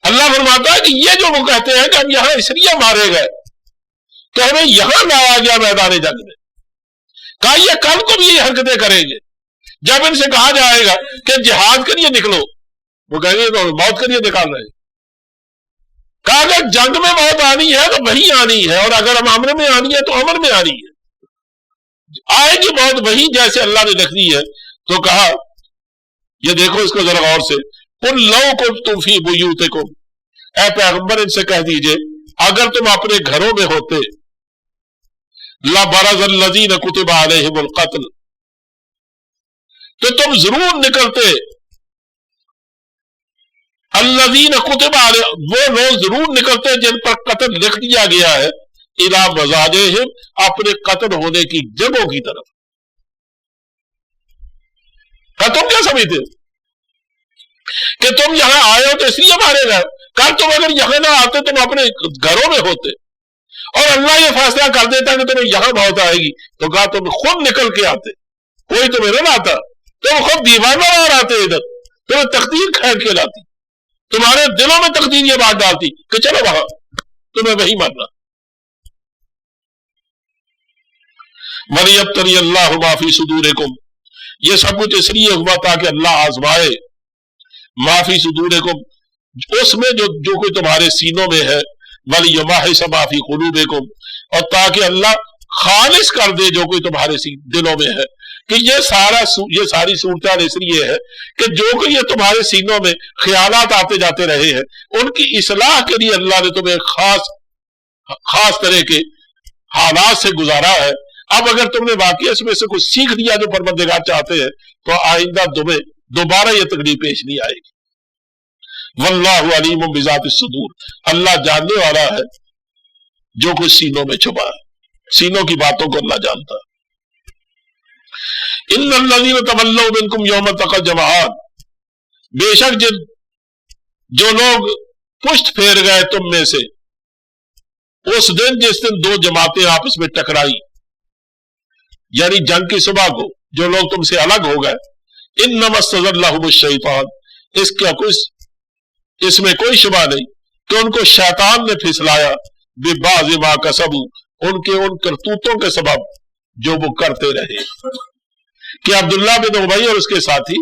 اللہ فرماتا ہے کہ یہ جو وہ کہتے ہیں کہ ہم یہاں اس لیے مارے گئے کہ ہمیں یہاں لایا گیا میدان جنگ میں، کہا یہ کل کو بھی یہ حرکتیں کریں گے. جب ان سے کہا جائے گا کہ جہاد کے لیے نکلو، وہ کہیں گے تو موت کے لیے نکال رہے ہیں. کہا اگر جنگ میں موت آنی ہے تو وہی آنی ہے، اور اگر ہم امر میں آنی ہے تو امر میں آنی ہے. آئے گی موت وہی جیسے اللہ نے لکھ دی ہے. تو کہا یہ دیکھو اس کو ذرا غور سے، قل لو کنتم فی بیوتکم، اے پیغمبر ان سے کہہ دیجئے اگر تم اپنے گھروں میں ہوتے، لبرز الذین کتب علیہم القتل، تو تم ضرور نکلتے، الذین کتب علیہم، وہ لوگ ضرور نکلتے جن پر قتل لکھ دیا گیا ہے، الی مضاجعہم، اپنے قتل ہونے کی جگہوں کی طرف. تم کیا سمجھتے کہ تم یہاں آئے ہو تو اس لیے مارے گئے؟ کل تم اگر یہاں نہ آتے تم اپنے گھروں میں ہوتے اور اللہ یہ فیصلہ کر دیتا کہ تمہیں یہاں موت آئے گی، تو کہا تم خود نکل کے آتے، کوئی تمہیں نہ لاتا، تم خود دیوانہ اور آتے ادھر، تمہیں تقدیر کھینچ کے لاتی، تمہارے دلوں میں تقدیر یہ بات ڈالتی کہ چلو وہاں تمہیں وہی مرنا. وَلِيَبْتَلِيَ اللَّهُ مَا فِي صُدُورِكُمْ، یہ سب کچھ اس لیے ہوا تاکہ اللہ آزمائے ما فی صدورکم، اس میں جو کوئی تمہارے سینوں میں ہے، وَلِيُمَحِصَ مَا فِي قُلُوبِكُمْ، اور تاکہ اللہ خالص کر دے جو کوئی تمہارے دلوں میں ہے. کہ یہ ساری صورتیں اس لیے ہے کہ جو کوئی یہ تمہارے سینوں میں خیالات آتے جاتے رہے ہیں ان کی اصلاح کے لیے اللہ نے تمہیں خاص طرح کے حالات سے گزارا ہے. اب اگر تم نے واقعی اس میں سے کچھ سیکھ دیا جو پروردگار چاہتے ہیں تو آئندہ تمہیں دوبارہ یہ تکلیف پیش نہیں آئے گی. واللہ علیم بذات الصدور، اللہ جاننے والا ہے جو کچھ سینوں میں چھپا ہے، سینوں کی باتوں کو اللہ جانتا ہے. ان الذین تولوا منکم یوم التقى الجمعان، بے شک جو لوگ پشت پھیر گئے تم میں سے اس دن جس دن دو جماعتیں آپس میں ٹکرائی، یعنی جنگ کی صبح کو جو لوگ تم سے الگ ہو گئے. انما استزلهم الشیطان، اس میں کوئی شبہ نہیں کہ ان کو شیطان نے پھسلایا، ببعض ما کسبوا، ان کرتوتوں کے سبب جو وہ کرتے رہے. کہ عبداللہ بن ابی اور اس کے ساتھی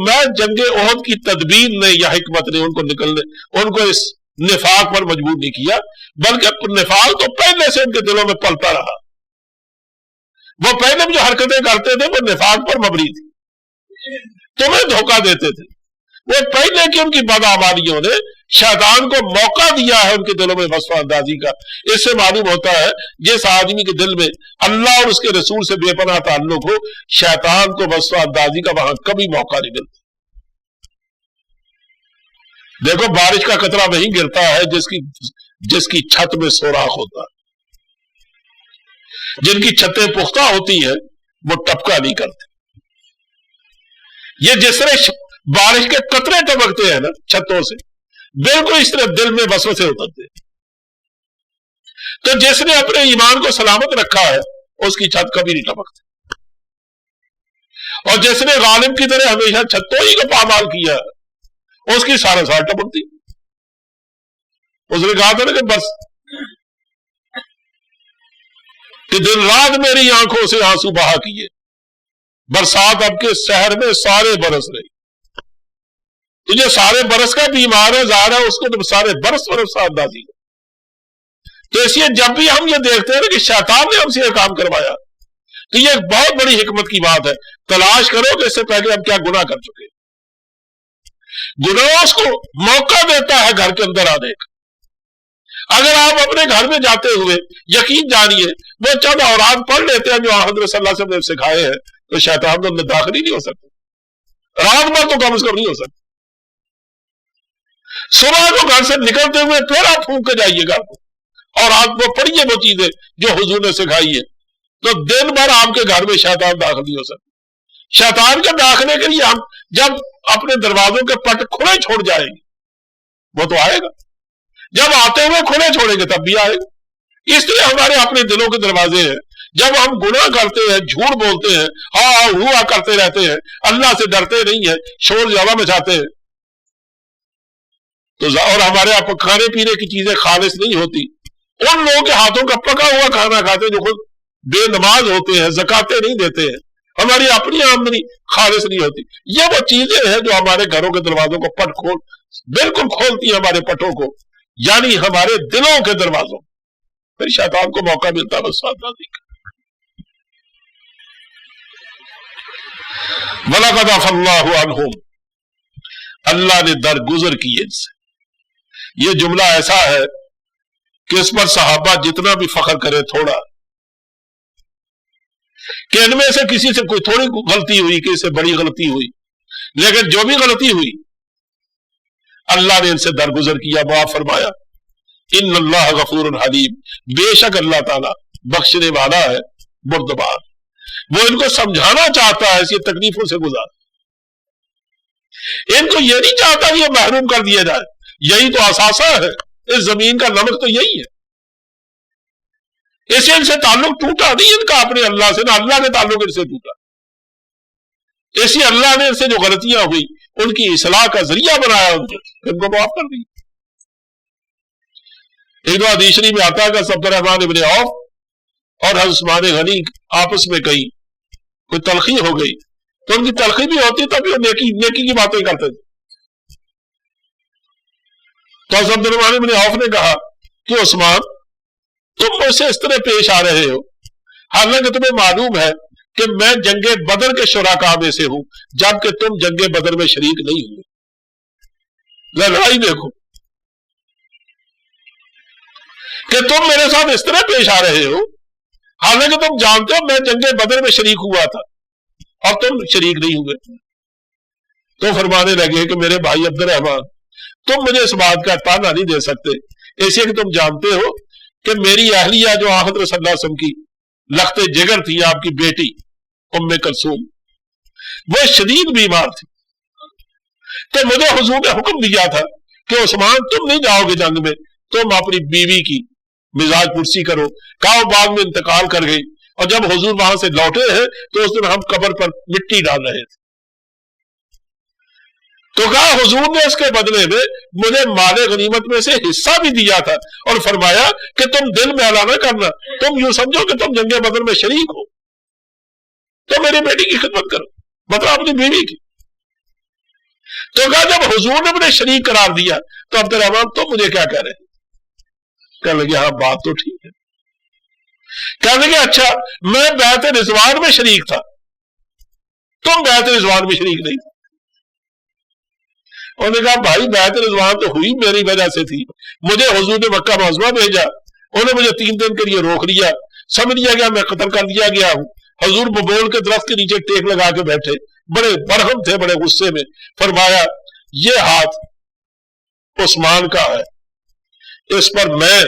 میں جنگ احد کی تدبیر نے یا حکمت نے ان کو اس نفاق پر مجبور نہیں کیا، بلکہ نفاق تو پہلے سے ان کے دلوں میں پلتا رہا. وہ پہلے بھی جو حرکتیں کرتے تھے وہ نفاق پر مبنی تھی، تمہیں دھوکہ دیتے تھے. وہ پہلے کی ان کی بدعمالیوں نے شیطان کو موقع دیا ہے ان کے دلوں میں وسوسہ اندازی کا. اس سے معلوم ہوتا ہے جس آدمی کے دل میں اللہ اور اس کے رسول سے بے پناہ تعلق ہو، شیطان کو وسوسہ اندازی کا وہاں کبھی موقع نہیں ملتا. دیکھو بارش کا قطرہ وہیں گرتا ہے جس کی چھت میں سوراخ ہوتا ہے. جن کی چھتیں پختہ ہوتی ہیں وہ ٹپکا نہیں کرتے. یہ جس طرح بارش کے قطرے ٹپکتے ہیں نا چھتوں سے، بالکل اس طرح دل میں وسوسے اترتے ہیں. تو جس نے اپنے ایمان کو سلامت رکھا ہے اس کی چھت کبھی نہیں ٹپکتی، اور جس نے غالب کی طرح ہمیشہ چھتوں ہی کو پامال کیا ہے اس کی سارا سال ٹپکتی. اس نے کہا تھا نا کہ بس کہ دن رات میری آنکھوں سے آنسو بہا کیے، برسات اب کے شہر میں سارے برس رہی. تجھے سارے برس کا بیمار ہے، ظاہر ہے اس کو تو سارے برس اندازی ہے. تو اس لیے جب بھی ہم یہ دیکھتے ہیں کہ شیطان نے ہم سے یہ کام کروایا تو یہ ایک بہت بڑی حکمت کی بات ہے. تلاش کرو کہ اس سے پہلے ہم کیا گناہ کر چکے. گناہ اس کو موقع دیتا ہے گھر کے اندر آنے کا. اگر آپ اپنے گھر میں جاتے ہوئے یقین جانیے وہ چند اوراد پڑھ لیتے ہیں جو حضرت صلی اللہ علیہ وسلم نے سکھائے ہیں تو شیطان تو اندر داخل ہی نہیں ہو سکتے. رات بھر تو کم از کم نہیں ہو سکتے. صبح کو گھر سے نکلتے ہوئے پھر آپ پھونک کے جائیے گھر کو اور آپ کو پڑھیے وہ چیزیں جو حضور نے سکھائی ہے تو دن بھر آپ کے گھر میں شیطان داخل نہیں ہو سکتے. شیطان کے داخلے کے لیے ہم جب اپنے دروازوں کے پٹ کھلے چھوڑ جائیں گے وہ تو آئے گا، جب آتے ہوئے کھلے چھوڑیں گے تب بھی آئے گا. اس لیے ہمارے اپنے دلوں کے دروازے ہیں. جب ہم گناہ کرتے ہیں، جھوٹ بولتے ہیں، ہوا کرتے رہتے ہیں، اللہ سے ڈرتے نہیں ہیں، شور زیادہ مچاتے ہیں، तो और हमारे यहाँ खाने पीने की चीजें खालिस नहीं होती, उन लोगों के हाथों का पका हुआ खाना खाते जो खुद बेनमाज होते हैं, ज़कातें नहीं देते हैं, हमारी अपनी आमदनी खालिस नहीं होती। ये वो चीजें हैं जो हमारे घरों के दरवाजों को बिल्कुल खोलती है हमारे पटों को, यानी हमारे दिलों के दरवाजों। फिर शैतान को मौका मिलता है सावधानी का। वलक़द अफ़ल्लाहु अन्हुम, अल्लाह ने दरगुजर किए इनसे। ये जुमला ऐसा है कि इस पर सहाबा जितना भी फख्र करे थोड़ा, कि इनमें से किसी से कोई थोड़ी गलती हुई, किसी से बड़ी गलती हुई, लेकिन जो भी गलती हुई अल्लाह ने इनसे दरगुजर किया, माफ फरमाया। इन्नल्लाह गफूरुन हलीम, बेशक अल्लाह ताला बख्शने वाला है, बुर्दबार। वो इनको समझाना चाहता है इसी तकलीफों से गुजार, इनको ये नहीं चाहता कि ये महरूम कर दिया जाए। यही तो असासा है, इस जमीन का नमक तो यही है। इससे इनसे ताल्लुक टूटा नहीं इनका अपने अल्लाह से, ना अल्लाह के ताल्लुक इनसे टूटा। इसी अल्लाह ने इनसे जो गलतियां हुई उनकी इस्लाह का जरिया बनाया, उनको माफ कर दिया। एक दो हदीस में आता है कि अब्दुर्रहमान इब्न औफ और हज़रत उस्मान गनी आपस में कहीं कोई तलखी हो गई, तो उनकी तलखी भी होती तभी वो नेकी की बातें करते थे। तो हज़रत अब्दुर्रहमान इब्न औफ ने कहा कि उस्मान, तुम मुझसे इस तरह पेश आ रहे हो, हालांकि तुम्हें मालूम है कि मैं जंगे बदर के शुराका में से हूं, जबकि तुम जंगे बदर में शरीक नहीं हुए। लड़ाई देखो कि तुम मेरे साथ इस तरह पेश आ रहे हो, हालांकि तुम जानते हो मैं जंगे बदर में शरीक हुआ था और तुम शरीक नहीं हुए। तो फरमाने लगे कि मेरे भाई अब्दुर्रहमान, तुम मुझे इस बात का ताना नहीं दे सकते, ऐसे कि तुम जानते हो कि मेरी अहलिया जो हज़रत सल्लल्लाहु अलैहि वसल्लम की लख्ते जिगर थी, आपकी बेटी उम्मे कुलसूम, वो शदीद बीमार थी। तो मुझे हुजूर ने हुक्म दिया था कि उस्मान, तुम नहीं जाओगे जंग में, तुम अपनी बीवी की मिजाज पुरसी करो। कहा बाद में इंतकाल कर गई, और जब हुजूर वहां से लौटे हैं तो उस दिन हम कब्र पर मिट्टी डाल रहे थे। तो कहा हुजूर ने इसके बदले में मुझे माले गनीमत में से हिस्सा भी दिया था और फरमाया कि तुम दिल में अला न करना, तुम यूं समझो कि तुम जंगे बदर में शरीक हो, तो मेरी बेटी की खिदमत करो, मतलब अपनी बीवी की। तो कहा जब हुजूर ने मुझे शरीक करार दिया तो अब्दुर्रहमान तुम मुझे क्या कह रहे हैं? कहने लगे हाँ बात तो ठीक है। कहने लगे अच्छा, मैं बैत रिजवान में शरीक था, तुम बैत रिजवान में शरीक नहीं था। उन्होंने कहा भाई बैत रिजवान तो हुई मेरी वजह से थी, मुझे हुजूर ने मक्का मुअज़्ज़मा भेजा, उन्होंने मुझे 3 दिन के लिए रोक लिया, समझ लिया गया मैं कत्ल कर दिया गया हूं। हुजूर बबोल के दरख्त के नीचे टेक लगा के बैठे, बड़े बरहम थे, बड़े गुस्से में। फरमाया ये हाथ उस्मान का है, इस पर मैं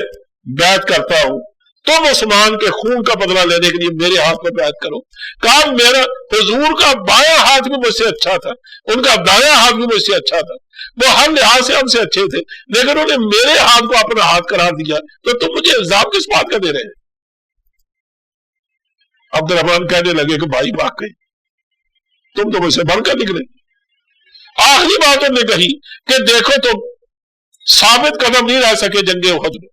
बैत करता हूं, तुम उस्मान के खून का बदला लेने के लिए मेरे हाथ में बैत करो। कहा मेरा हुजूर का बायां हाथ भी मुझसे अच्छा था, उनका दायां हाथ भी मुझसे अच्छा था, वो हर लिहाज से हमसे अच्छे थे, लेकिन उन्होंने मेरे हाथ को अपना हाथ करार दिया, तो तुम मुझे इल्जाम किस बात का दे रहे हैं? अब्दुर्रहमान कहने लगे कि भाई वाकई तुम तो मुझसे बढ़कर निकले। आखिरी बात उन्होंने कही कि देखो तुम साबित कदम नहीं रह सके जंगे उहद में,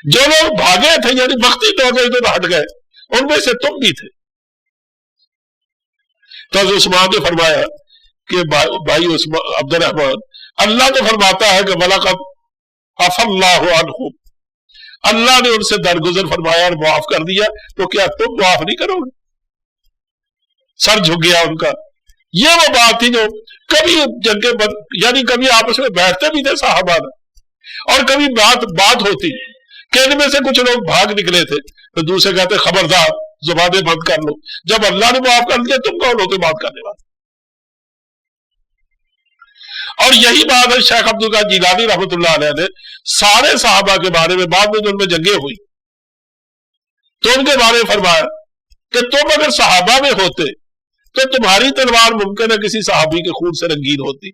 जो लोग भागे थे यानी वक्ती तौर पर तो हट गए, उनमें से तुम भी थे। तो उस्मान ने फरमाया कि भाई उस्मान अब्दुर्रहमान, अल्लाह तो फरमाता है कि वलक़द अफ़ल्लाहु अन्हुम, अल्लाह ने उनसे दरगुजर फरमाया और माफ कर दिया, तो क्या तुम माफ नहीं करोगे? सर झुक गया उनका। ये वो बात थी जो कभी जंगे यानी कभी आपस में बैठते भी थे साहबा और कभी बात होती कि इनमें से कुछ लोग भाग निकले थे, तो दूसरे कहते खबरदार जुबानें बंद कर लो, जब अल्लाह ने माफ कर दिया तुम कौन होते बात करने वाले? और यही बात है शेख अब्दुल कादिर जिलानी रहमतुल्लाह अलैह ने सारे साहबा के बारे में, बाद में जो उनमें जंगे हुई तो उनके बारे में फरमाया कि तुम अगर सहाबा में होते तो तुम्हारी तलवार मुमकिन है किसी सहाबी के खून से रंगीन होती।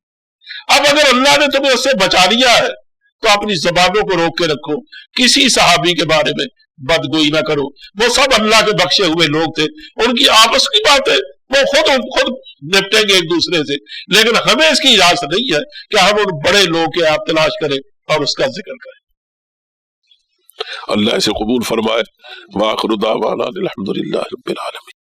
अब अगर अल्लाह ने तुम्हें उससे बचा लिया है तो अपनी जबानों को रोक के रखो, किसी सहाबी के बारे में बदगोई ना करो, वो सब अल्लाह के बख्शे हुए लोग थे, उनकी आपस की बातें وہ خود نپٹیں گے ایک دوسرے سے، لیکن ہمیں اس کی اجازت نہیں ہے کہ ہم ان بڑے لوگوں کے آپ تلاش کریں اور اس کا ذکر کریں۔ اللہ اسے قبول فرمائے۔ وآخر دعوانا الحمدللہ رب العالمین۔